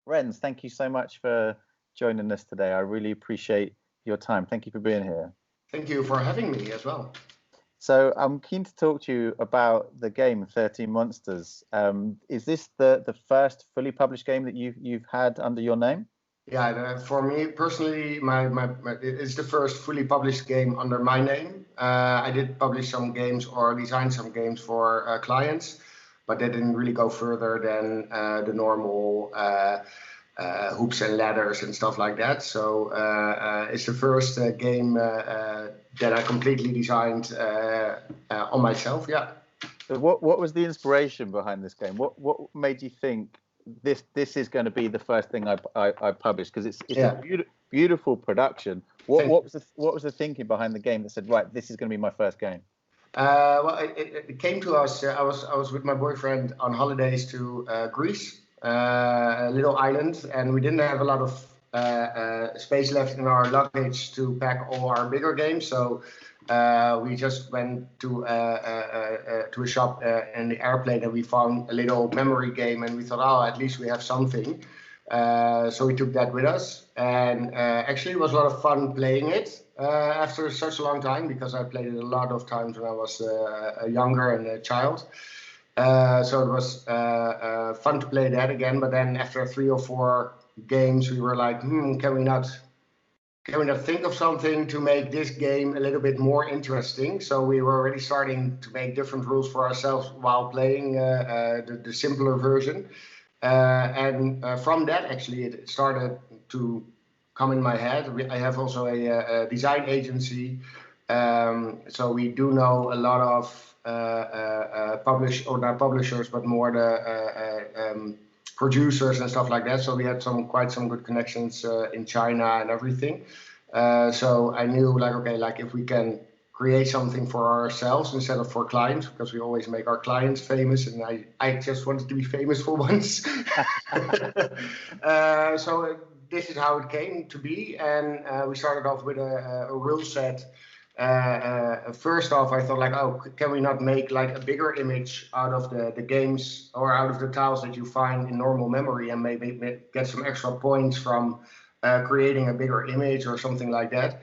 Rens, thank you so much for joining us today. I really appreciate your time. Thank you for being here. Thank you for having me as well. So I'm keen to talk to you about the game 13 Monsters. Is this the first fully published game that you've had under your name? Yeah, for me personally, it's the first fully published game under my name. I did publish some games or design some games for clients, but they didn't really go further than the normal hoops and ladders and stuff like that. So it's the first game that I completely designed on myself. Yeah. So what was the inspiration behind this game? What made you think this is going to be the first thing I publish? Because it's a beautiful production. What was the thinking behind the game that said, right, this is going to be my first game? Well, it came to us. I was with my boyfriend on holidays to Greece, a little island, and we didn't have a lot of space left in our luggage to pack all our bigger games. So we just went to a shop in the airplane, and we found a little memory game, and we thought, oh, at least we have something. So we took that with us, and actually it was a lot of fun playing it after such a long time, because I played it a lot of times when I was younger and a child. So it was fun to play that again. But then after 3 or 4 games, we were like, can we not think of something to make this game a little bit more interesting? So we were already starting to make different rules for ourselves while playing the simpler version. And from that, actually, it started to come in my head. I have also a design agency, so we do know a lot of not publishers, but more the producers and stuff like that. So we had quite some good connections in China and everything. So I knew, like, okay, like if we can create something for ourselves instead of for clients, because we always make our clients famous, and I just wanted to be famous for once. So this is how it came to be, and we started off with a rule set. First off, I thought, like, oh, can we not make like a bigger image out of the games or out of the tiles that you find in normal memory, and maybe get some extra points from creating a bigger image or something like that.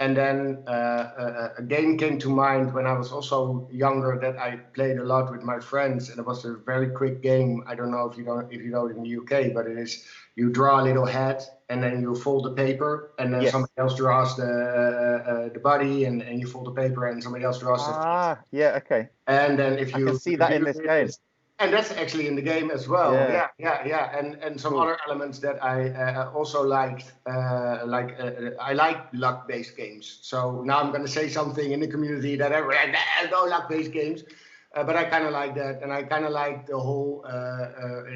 And then a game came to mind when I was also younger that I played a lot with my friends, and it was a very quick game. I don't know if you know it in the UK, but it is, you draw a little head and then you fold the paper, and then somebody else draws the body, and you fold the paper and somebody else draws the feet. Yeah, okay. And then if you I can see that in this game. And that's actually in the game as well. Yeah. And some other elements that I also liked, I like luck-based games. So now I'm going to say something in the community that I no luck-based games, but I kind of like that, and I kind of like the whole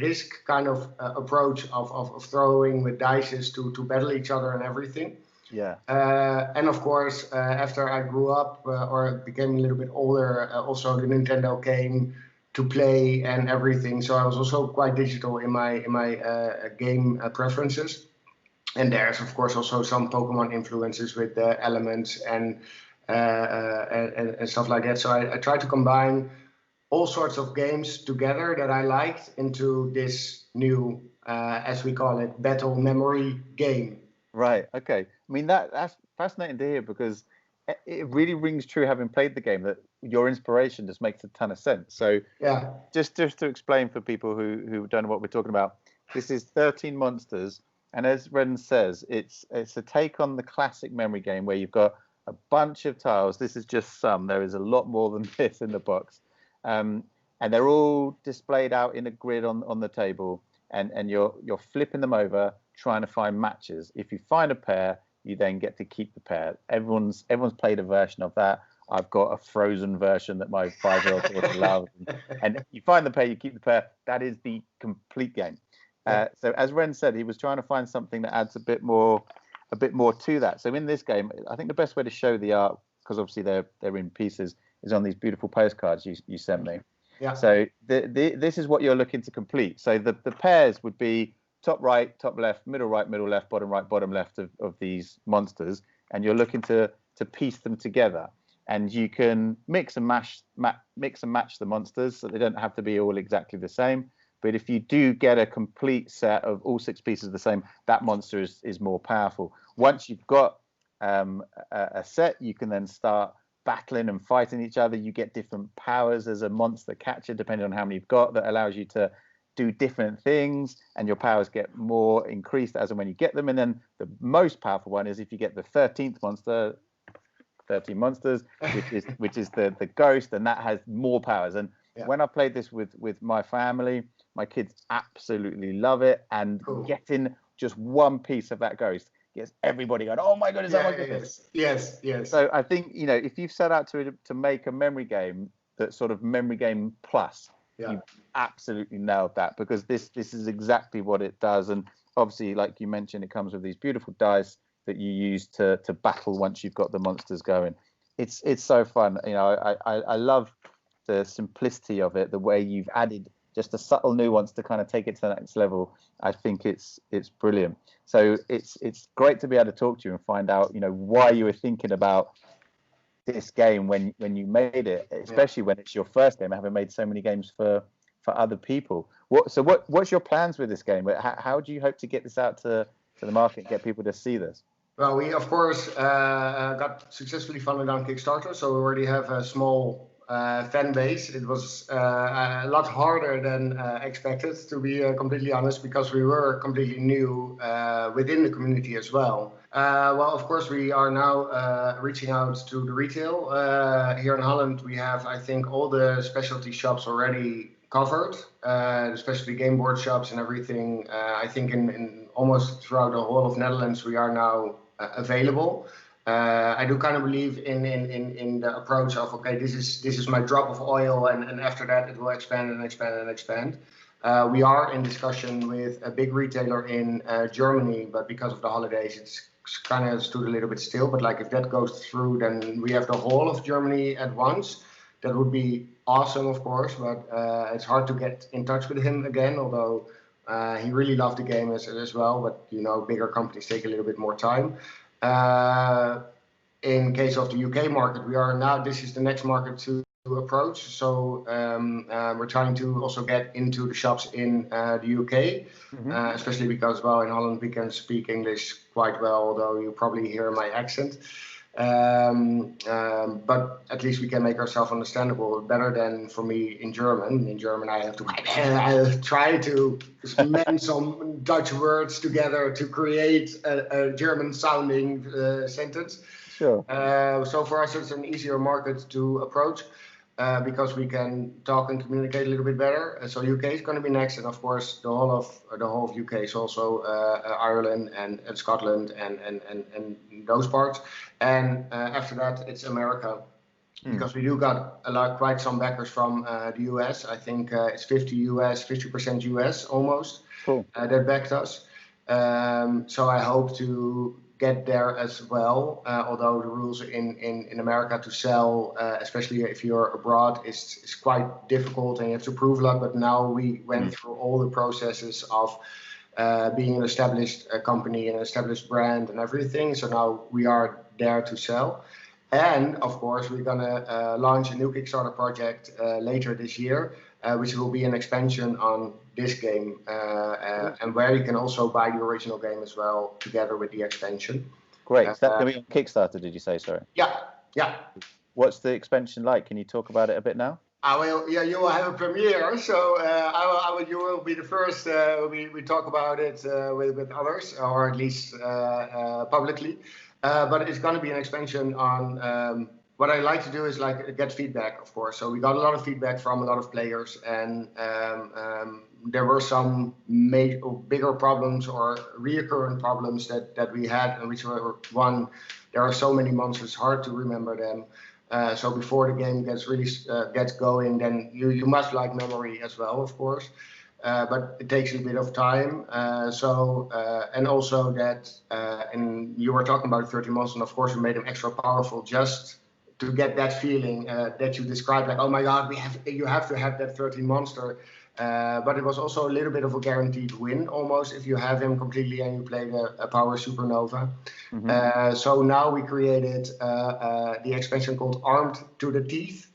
risk kind of approach of throwing with dice to battle each other and everything. Yeah. And of course, after I grew up or became a little bit older, also the Nintendo came to play and everything. So I was also quite digital in my game preferences. And there's of course also some Pokemon influences with the elements and stuff like that. So I try to combine all sorts of games together that I liked into this new, as we call it, battle memory game. Right. Okay. I mean, that's fascinating to hear, because it really rings true, having played the game, that your inspiration just makes a ton of sense. So yeah, just to explain for people who don't know what we're talking about, this is 13 Monsters, and as Ren says, it's a take on the classic memory game where you've got a bunch of tiles. This is just some. There is a lot more than this in the box, and they're all displayed out in a grid on the table, and you're flipping them over, trying to find matches. If you find a pair, you then get to keep the pair. Everyone's played a version of that. I've got a frozen version that my 5-year-old daughter loves. And you find the pair, you keep the pair. That is the complete game. So as Ren said, he was trying to find something that adds a bit more to that. So in this game, I think the best way to show the art, because obviously they're in pieces, is on these beautiful postcards you sent me. Yeah. So this is what you're looking to complete. So the pairs would be top right, top left, middle right, middle left, bottom right, bottom left of these monsters, and you're looking to piece them together. And you can mix and match the monsters, so they don't have to be all exactly the same. But if you do get a complete set of all 6 pieces the same, that monster is more powerful. Once you've got a set, you can then start battling and fighting each other. You get different powers as a monster catcher depending on how many you've got, that allows you to do different things, and your powers get more increased as and when you get them. And then the most powerful one is if you get the 13th monster, 13 monsters, which is the ghost, and that has more powers. And when I played this with my family, my kids absolutely love it, and getting just one piece of that ghost gets everybody going, oh my goodness, oh my goodness. Yes. So I think, if you've set out to make a memory game that's sort of memory game plus, you absolutely nailed that, because this is exactly what it does. And obviously, like you mentioned, it comes with these beautiful dice that you use to battle once you've got the monsters going. It's so fun. I love the simplicity of it, the way you've added just a subtle nuance to kind of take it to the next level. I think it's brilliant. So it's great to be able to talk to you and find out, why you were thinking about this game when you made it, especially when it's your first game, having made so many games for other people. What's your plans with this game? How do you hope to get this out to the market and get people to see this? Well, we of course got successfully funded on Kickstarter, so we already have a small fan base. It was a lot harder than expected, to be completely honest, because we were completely new within the community as well. Well, of course, we are now reaching out to the retail. Here in Holland, we have, I think, all the specialty shops already covered, the specialty game board shops and everything. I think in almost throughout the whole of Netherlands, we are now available. I do kind of believe in the approach of, okay, this is my drop of oil, and after that it will expand and expand and expand. We are in discussion with a big retailer in Germany, but because of the holidays, it's kind of stood a little bit still. But like, if that goes through, then we have the whole of Germany at once. That would be awesome, of course, but it's hard to get in touch with him again, although he really loved the game as well. But bigger companies take a little bit more time. In case of the UK market, this is the next market to approach. So we're trying to also get into the shops in the UK, especially because, well, in Holland we can speak English quite well, although you probably hear my accent. But at least we can make ourselves understandable better than for me in German. In German, I have to try to mend some Dutch words together to create a German-sounding sentence. Sure. So for us, it's an easier market to approach because we can talk and communicate a little bit better. So UK is going to be next, and of course the whole of UK is also Ireland and Scotland and those parts. And after that, it's America, because we do got quite some backers from the US. I think it's 50% US almost. Cool. That backed us. So I hope to get there as well, although the rules in America to sell, especially if you're abroad, is quite difficult and you have to prove a lot. But now we went through all the processes of being an established company, an established brand and everything. So now we are there to sell. And of course, we're going to launch a new Kickstarter project later this year, which will be an expansion on this game, and where you can also buy the original game as well, together with the expansion. Great. Is that going to be on Kickstarter, did you say? Sorry. Yeah. What's the expansion like? Can you talk about it a bit now? I will. Yeah, you will have a premiere, so you will be the first. We talk about it with others, or at least publicly. But it's going to be an expansion on. What I like to do is get feedback, of course. So we got a lot of feedback from a lot of players, and there were some bigger problems or reoccurring problems that we had, and which were, one, there are so many monsters, hard to remember them. So before the game gets going, then you must like memory as well, of course. But it takes a bit of time. And also that, and you were talking about 30 monsters, and of course we made them extra powerful just to get that feeling that you described, like, oh my God, you have to have that 13 monster. But it was also a little bit of a guaranteed win almost if you have him completely and you play a power supernova. So now we created the expansion called Armed to the Teeth.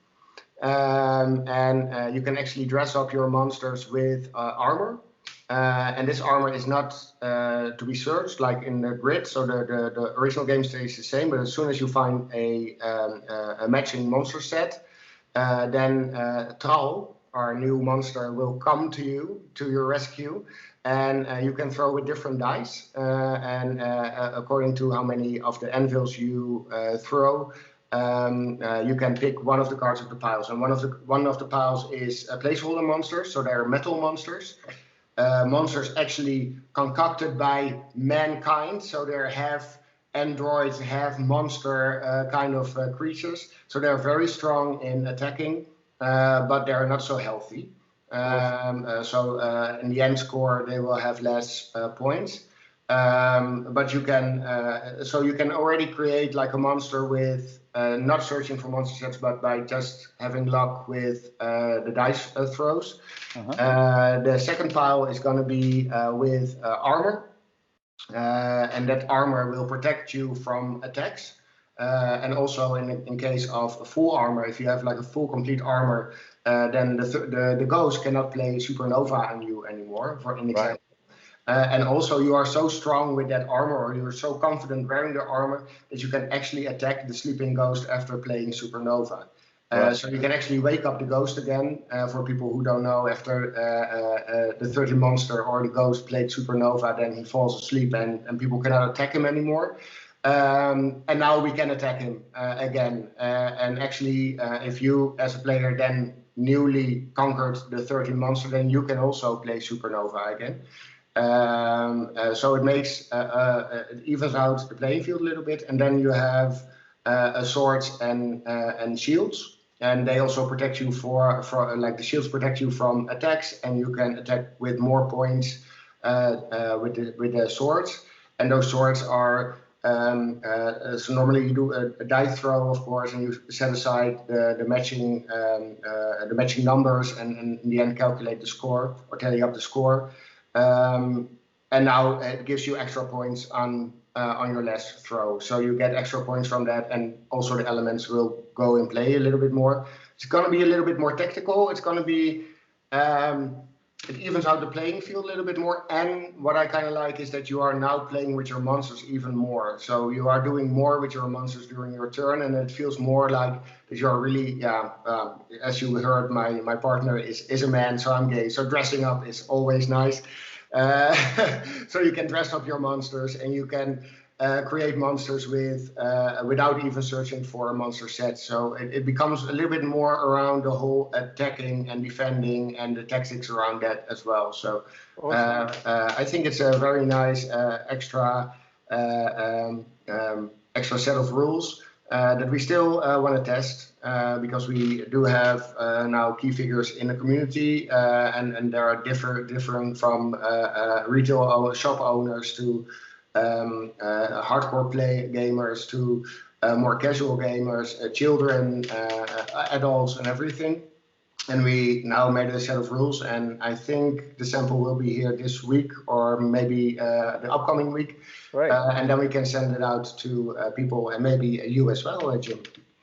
and you can actually dress up your monsters with armor. And this armor is not to be searched like in the grid, so the original game stays the same, but as soon as you find a matching monster set, then Tral, our new monster, will come to you, to your rescue, and you can throw with different dice, and according to how many of the anvils you throw, you can pick one of the cards of the piles, and one of the piles is placeholder monsters, so they're metal monsters. Monsters actually concocted by mankind, so they're half androids, half monster kind of creatures. So they're very strong in attacking, but they're not so healthy. So in the end score, they will have less points. But you can, so you can already create like a monster with not searching for monster sets, but by just having luck with the dice throws. The second pile is going to be with armor, and that armor will protect you from attacks. And also in case of full armor, if you have like a full complete armor, then the ghost cannot play supernova on you anymore, for an example. And also you are so strong with that armor, or you're so confident wearing the armor, that you can actually attack the sleeping ghost after playing supernova. So you can actually wake up the ghost again. For people who don't know, after the 30 monster or the ghost played supernova, then he falls asleep and people cannot attack him anymore. And now we can attack him again. And actually, if you as a player then newly conquered the 13 monster, then you can also play supernova again. So it makes it evens out the playing field a little bit, and then you have swords and shields, and they also protect you for like the shields protect you from attacks, and you can attack with more points with the swords, and those swords are so normally you do a die throw, of course, and you set aside the matching numbers, and in the end calculate the score or tally up the score. And now it gives you extra points on your last throw, so you get extra points from that, and also the elements will go in play a little bit more. It's going to be a little bit more tactical. It's going to be it evens out the playing field a little bit more, and what I kind of like is that you are now playing with your monsters even more. So you are doing more with your monsters during your turn, and it feels more like that you are really, as you heard, my partner is a man, so I'm gay. So dressing up is always nice. So you can dress up your monsters, and you can create monsters with without even searching for a monster set. So it becomes a little bit more around the whole attacking and defending and the tactics around that as well. So awesome. I think it's a very nice extra set of rules that we still want to test, because we do have now key figures in the community, and there are different from retail shop owners to hardcore play gamers to more casual gamers, children, adults, and everything. And we now made a set of rules, and I think the sample will be here this week or maybe the upcoming week. Right. And then we can send it out to people, and maybe you as well, Jim.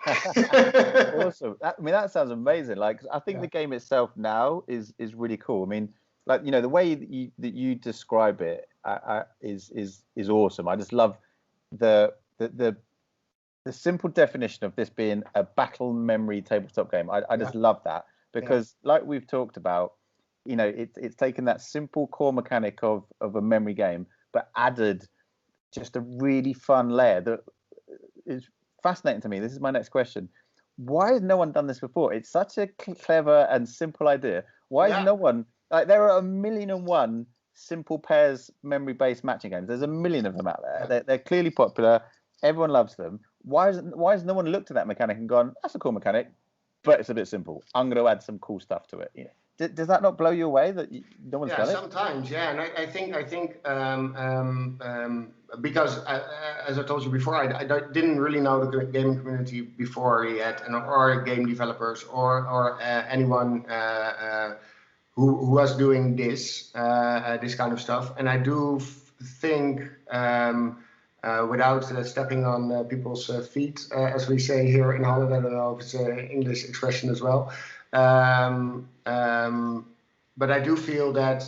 Awesome. I mean, that sounds amazing. Like, I think the game itself now is really cool. I mean, like, you know, the way that you describe it is awesome. I just love the simple definition of this being a battle memory tabletop game. I just love that, because like we've talked about, you know, it's taken that simple core mechanic of a memory game, but added just a really fun layer that is fascinating to me. This is my next question. Why has no one done this before? It's such a clever and simple idea. Why has no one, like, there are 1,000,001 simple pairs memory-based matching games. There's 1,000,000 of them out there. They're clearly popular. Everyone loves them. Why has no one looked at that mechanic and gone, that's a cool mechanic, but it's a bit simple. I'm going to add some cool stuff to it. You know? Does that not blow you away that no one's done it? Sometimes, and I think because as I told you before, I didn't really know the gaming community before yet, or game developers or anyone who was doing this kind of stuff. And I do think without stepping on people's feet, as we say here in Holland. I don't know if it's an English expression as well. But I do feel that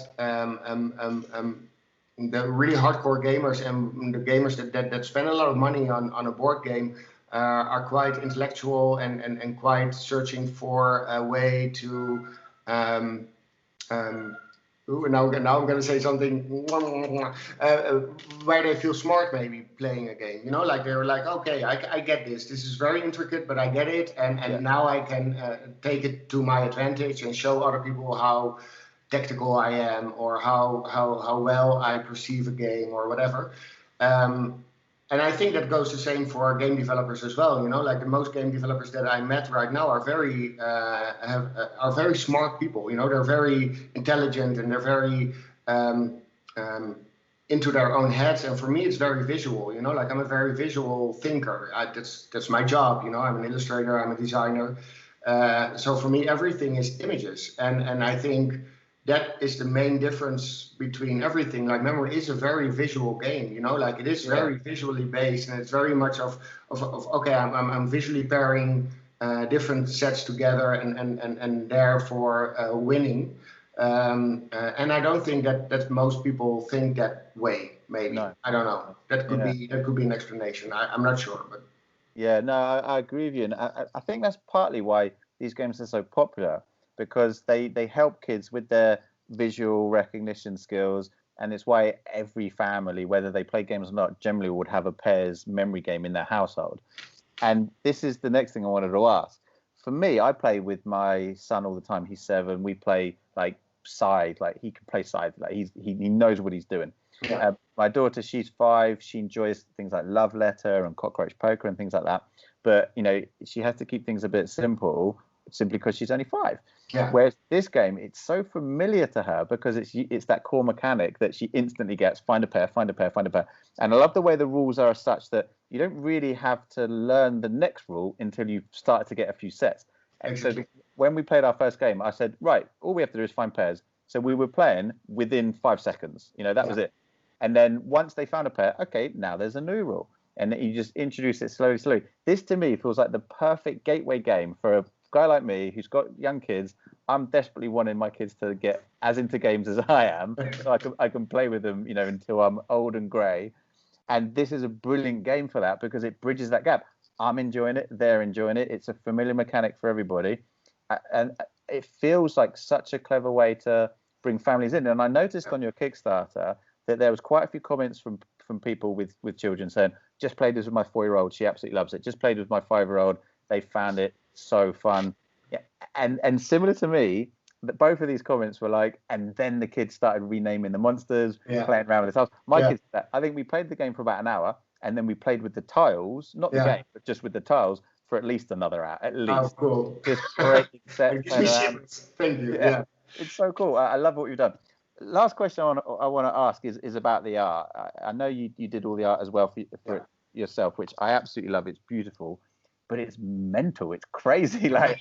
the really hardcore gamers and the gamers that spend a lot of money on a board game are quite intellectual and quite searching for a way to now I'm going to say something where they feel smart maybe playing a game, you know, like they're like, okay, I get this. This is very intricate, but I get it. And now I can take it to my advantage and show other people how tactical I am or how well I perceive a game or whatever. And I think that goes the same for game developers as well. You know, like the most game developers that I met right now are very smart people. You know, they're very intelligent and they're very into their own heads. And for me, it's very visual. You know, like I'm a very visual thinker. That's my job. You know, I'm an illustrator. I'm a designer. So for me, everything is images. And I think that is the main difference between everything. Like memory is a very visual game, you know, like it is very visually based, and it's very much of okay, I'm visually pairing different sets together and therefore winning. And I don't think that most people think that way. Maybe I don't know. That could be an explanation. I'm not sure, but no, I agree with you, and I think that's partly why these games are so popular. Because they help kids with their visual recognition skills, and it's why every family, whether they play games or not, generally would have a pairs memory game in their household. And this is the next thing I wanted to ask. For me, I play with my son all the time. He's 7. We play like side, like he can play side, like he knows what he's doing. Yeah. My daughter, she's 5. She enjoys things like Love Letter and Cockroach Poker and things like that. But you know, she has to keep things a bit simple, simply because she's only 5. Yeah. Whereas this game, it's so familiar to her because it's that core mechanic that she instantly gets: find a pair, find a pair, find a pair. And I love the way the rules are such that you don't really have to learn the next rule until you've started to get a few sets. And exactly. So when we played our first game, I said, right, all we have to do is find pairs. So we were playing within 5 seconds. You know, that was it. And then once they found a pair, okay, now there's a new rule. And you just introduce it slowly. This to me feels like the perfect gateway game for a guy like me who's got young kids. I'm desperately wanting my kids to get as into games as I am, so I can play with them, you know, until I'm old and grey. And this is a brilliant game for that because it bridges that gap. I'm enjoying it, they're enjoying it. It's a familiar mechanic for everybody, and it feels like such a clever way to bring families in. And I noticed on your Kickstarter that there was quite a few comments from people with children saying, just played this with my 4-year-old, she absolutely loves it. Just played with my 5-year-old, they found it so fun. Yeah, and similar to me, that both of these comments were like, and then the kids started renaming the monsters, playing around with the tiles. My kids, I think we played the game for about an hour, and then we played with the tiles, not the game, but just with the tiles for at least another hour, at least. Oh, cool. Just creating sets. Thank you. Yeah. It's so cool. I love what you've done. Last question I want to ask is about the art. I know you did all the art as well for yourself, which I absolutely love. It's beautiful. But it's mental. It's crazy. Like,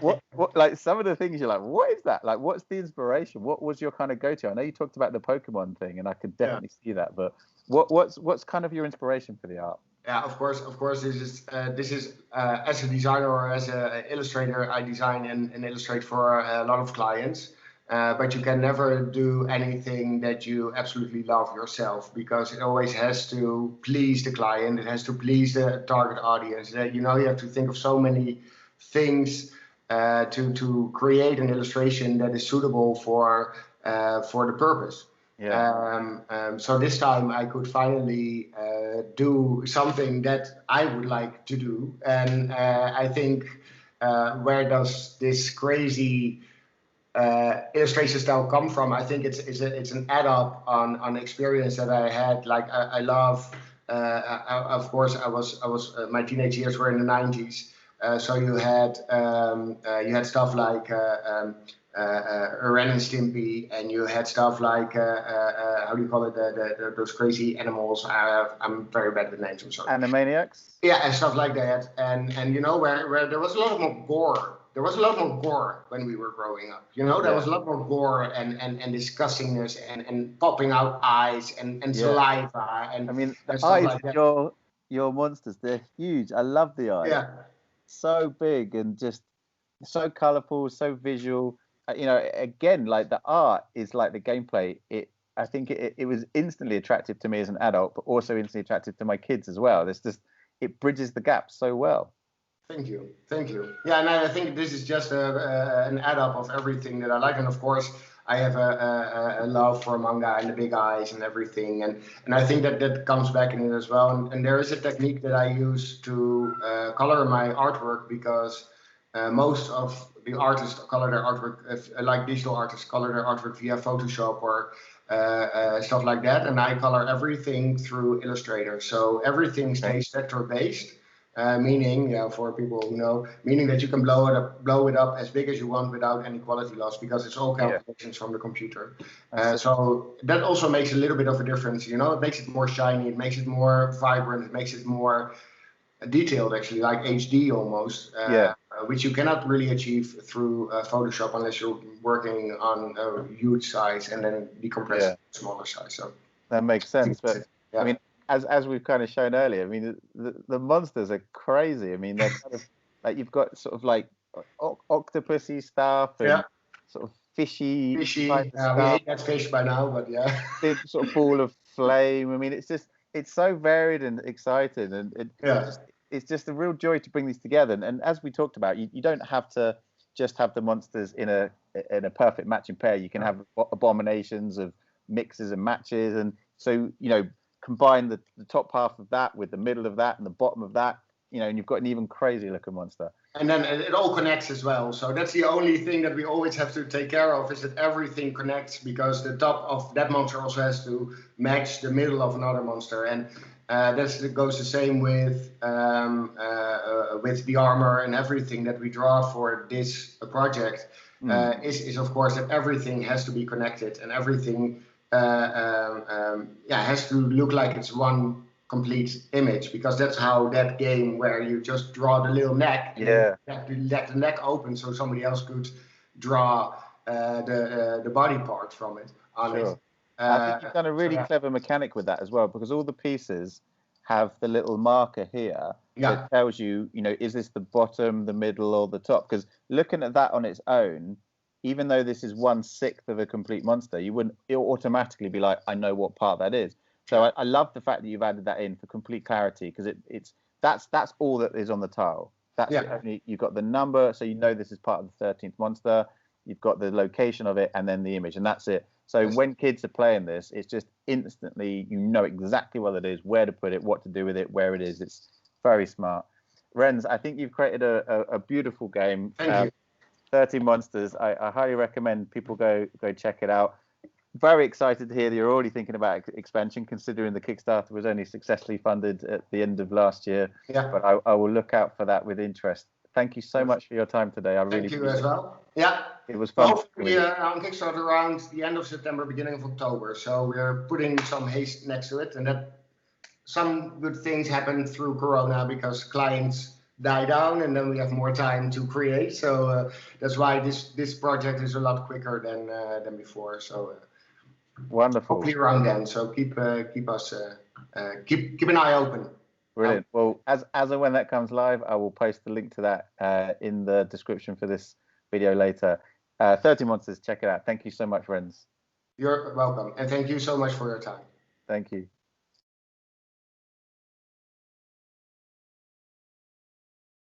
what? Like some of the things you're like, what is that? Like, what's the inspiration? What was your kind of go-to? I know you talked about the Pokemon thing, and I could definitely see that. But what's kind of your inspiration for the art? Yeah, of course. This is as a designer or as an illustrator, I design and illustrate for a lot of clients. But you can never do anything that you absolutely love yourself because it always has to please the client. It has to please the target audience. You know, you have to think of so many things to create an illustration that is suitable for the purpose. Yeah. So this time I could finally do something that I would like to do, and I think where does this crazy illustration style come from? I think it's an add up on experience that I had. Like I love, of course, I was my teenage years were in the 90s, so you had stuff like Ren and Stimpy, and you had stuff like how do you call it, those crazy animals. I'm very bad with names. I'm sorry. Animaniacs. Yeah, and stuff like that, and you know where there was a lot more gore. there was a lot more gore when we were growing up. You know, there Yeah. was a lot more gore and disgustingness and popping out eyes and Yeah. saliva I mean, the and stuff eyes like in that. your monsters, they're huge. I love the eyes. Yeah. So big and just so colorful, so visual. You know, again, like the art is like the gameplay. I think it was instantly attractive to me as an adult, but also instantly attractive to my kids as well. It bridges the gap so well. Thank you, thank you. Yeah, and I think this is just an add up of everything that I like, and of course I have a love for manga and the big eyes and everything, and I think that comes back in it as well. And there is a technique that I use to color my artwork because most of the artists color their artwork, like digital artists color their artwork via Photoshop or stuff like that, and I color everything through Illustrator, so everything stays vector based. Meaning, yeah, for people who know, meaning that you can blow it up as big as you want without any quality loss because it's all calculations from the computer. So that also makes a little bit of a difference. You know, it makes it more shiny, it makes it more vibrant, it makes it more detailed, actually, like HD almost. Which you cannot really achieve through Photoshop unless you're working on a huge size and then decompress smaller size. So that makes sense. But I mean, as we've kind of shown earlier, I mean, the monsters are crazy. I mean, they're kind of like you've got sort of like octopusy stuff and sort of fishy. We hate that fish by now, but yeah. Big sort of ball of flame. I mean, it's so varied and exciting, and it's just a real joy to bring these together. And as we talked about, you don't have to just have the monsters in a perfect matching pair. You can have abominations of mixes and matches, and so combine the top half of that with the middle of that and the bottom of that, and you've got an even crazy looking monster. And then it all connects as well. So that's the only thing that we always have to take care of, is that everything connects, because the top of that monster also has to match the middle of another monster. And that goes the same with the armor and everything that we draw for this project. Is of course that everything has to be connected, and everything has to look like it's one complete image, because that's how that game where you just draw the little neck and let the neck open so somebody else could draw the body part from it on it. I think you've done a really clever mechanic with that as well, because all the pieces have the little marker here that tells you, is this the bottom, the middle, or the top? Because looking at that on its own, even though this is 1/6 of a complete monster, it'll automatically be like, I know what part that is. So I love the fact that you've added that in for complete clarity, because that's all that is on the tile. That's only, you've got the number, so this is part of the 13th monster. You've got the location of it, and then the image, and that's it. So when kids are playing this, it's just instantly exactly what it is, where to put it, what to do with it, where it is. It's very smart. Rens, I think you've created a beautiful game. Thank you. 13 Monsters. I highly recommend people go check it out. Very excited to hear that you're already thinking about expansion, considering the Kickstarter was only successfully funded at the end of last year. But I will look out for that with interest. Thank you so much for your time today. Thank you as well. Yeah. It was fun. Hopefully on Kickstarter around the end of September, beginning of October. So we're putting some haste next to it, and that some good things happen through Corona because clients die down, and then we have more time to create. So that's why this project is a lot quicker than before. So wonderful. Hopefully around then. So keep an eye open. Brilliant. Well, as and when that comes live, I will post the link to that in the description for this video later. 13 Monsters, check it out. Thank you so much, Rens. You're welcome, and thank you so much for your time. Thank you.